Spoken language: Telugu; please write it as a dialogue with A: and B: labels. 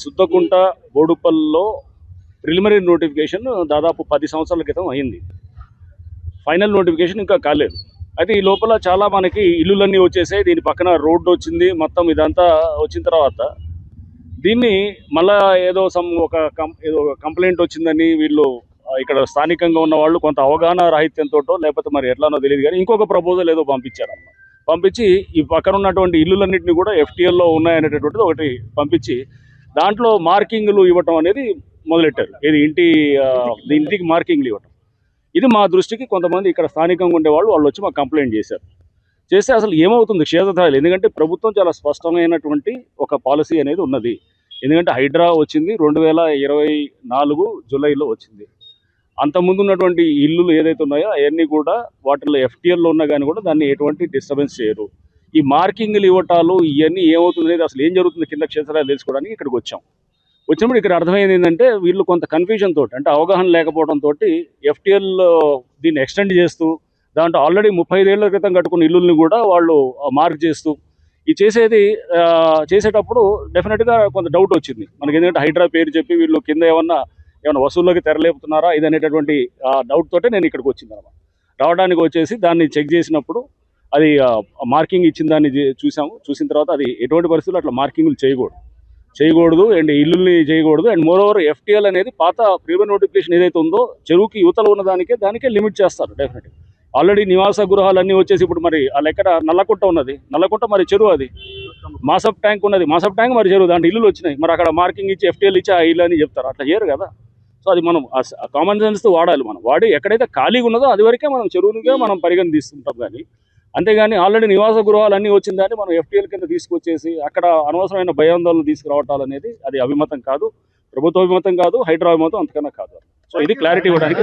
A: సుద్దకుంట బోడుపల్లిలో ప్రిలిమినరీ నోటిఫికేషన్ దాదాపు 10 సంవత్సరాల క్రితం అయింది. ఫైనల్ నోటిఫికేషన్ ఇంకా కాలేదు. అయితే ఈ లోపల చాలా మనకి ఇల్లులన్నీ వచ్చేసాయి. దీని పక్కన రోడ్డు వచ్చింది. మొత్తం ఇదంతా వచ్చిన తర్వాత దీన్ని మళ్ళా ఏదో ఏదో కంప్లైంట్ వచ్చిందని వీళ్ళు ఇక్కడ స్థానికంగా ఉన్న వాళ్ళు కొంత అవగాహన రాహిత్యంతో లేకపోతే మరి ఎట్లానో తెలియదు కానీ ఇంకొక ప్రపోజల్ ఏదో పంపించారన్నమాట. పంపించి ఈ పక్కన ఉన్నటువంటి ఇల్లులన్నింటినీ కూడా FTLలో ఉన్నాయనేటటువంటిది ఒకటి పంపించి దాంట్లో మార్కింగ్లు ఇవ్వటం అనేది మొదలెట్టారు. ఇది ఇంటికి మార్కింగ్లు ఇవ్వటం. ఇది మా దృష్టికి కొంతమంది ఇక్కడ స్థానికంగా ఉండేవాళ్ళు వచ్చి మాకు కంప్లైంట్ చేస్తే అసలు ఏమవుతుంది క్షేత్రస్థాయిలో, ఎందుకంటే ప్రభుత్వం చాలా స్పష్టమైనటువంటి ఒక పాలసీ అనేది ఉన్నది. ఎందుకంటే హైడ్రా వచ్చింది 2024 జూలైలో వచ్చింది. అంతకుముందు ఉన్నటువంటి ఇల్లులు ఏదైతే ఉన్నాయో అవన్నీ కూడా వాటిల్లో FTLలో ఉన్నా కానీ కూడా దాన్ని ఎటువంటి డిస్టర్బెన్స్ చేయరు. ఈ మార్కింగ్లు ఇవ్వటాలు ఇవన్నీ ఏమవుతుంది అనేది అసలు ఏం జరుగుతుంది కింద క్షేత్రాలు తెలుసుకోవడానికి ఇక్కడికి వచ్చినప్పుడు ఇక్కడ అర్థమైంది ఏంటంటే వీళ్ళు కొంత కన్ఫ్యూజన్ తోటి, అంటే అవగాహన లేకపోవడంతో FTL దీన్ని ఎక్స్టెండ్ చేస్తూ దాంట్లో ఆల్రెడీ 35 ఏళ్ల క్రితం కట్టుకున్న ఇల్లుల్ని కూడా వాళ్ళు మార్క్ చేస్తూ చేసేటప్పుడు డెఫినెట్గా కొంత డౌట్ వచ్చింది మనకి. ఎందుకంటే హైడ్రా పేరు చెప్పి వీళ్ళు కింద ఏమన్నా వసూల్లోకి తెరలేపుతున్నారా ఇది అనేటటువంటి డౌట్ తోటే నేను ఇక్కడికి వచ్చింది అనమాట. రావడానికి వచ్చేసి దాన్ని చెక్ చేసినప్పుడు అది మార్కింగ్ ఇచ్చిన దాన్ని చూసిన తర్వాత అది ఎటువంటి పరిస్థితుల్లో అట్లా మార్కింగ్లు చేయకూడదు అండ్ ఇల్లుల్ని చేయకూడదు. అండ్ మోరోవర్ FTL అనేది పాత ప్రీమియర్ నోటిఫికేషన్ ఏదైతే ఉందో చెరువుకి యువతలో ఉన్న దానికే లిమిట్ చేస్తారు డెఫినెట్గా. ఆల్రెడీ నివాస గృహాలన్నీ వచ్చేసి ఇప్పుడు మరి ఆ లెక్కన నల్లకుంట ఉన్నది, నల్లకుంట మరి చెరువు, అది మాసప్ ట్యాంక్ ఉన్నది, మాసప్ ట్యాంక్ మరి చెరువు, దాంట్లో ఇల్లులు వచ్చినాయి. మరి అక్కడ మార్కింగ్ ఇచ్చి FTL ఇచ్చి ఆ ఇల్లు అని చెప్తారు, అట్లా చేయరు కదా. సో అది మనం కామన్ సెన్స్తో వాడాలి. మనం వాడి ఎక్కడైతే ఖాళీగా ఉన్నదో అది వరకే మనం చెరువునిగా మనం పరిగణ తీసుకుంటాం. కానీ అంతేగాని ఆల్రెడీ నివాస గృహాలు అన్నీ వచ్చిన దాన్ని మనం FTL కింద తీసుకొచ్చేసి అక్కడ అనవసరమైన భయాందోళన తీసుకురావటాలనేది అది అభిమతం కాదు, ప్రభుత్వ అభిమతం కాదు, హైడ్రా అభిమతం అంతకన్నా కాదు. సో ఇది క్లారిటీ ఇవ్వడానికి.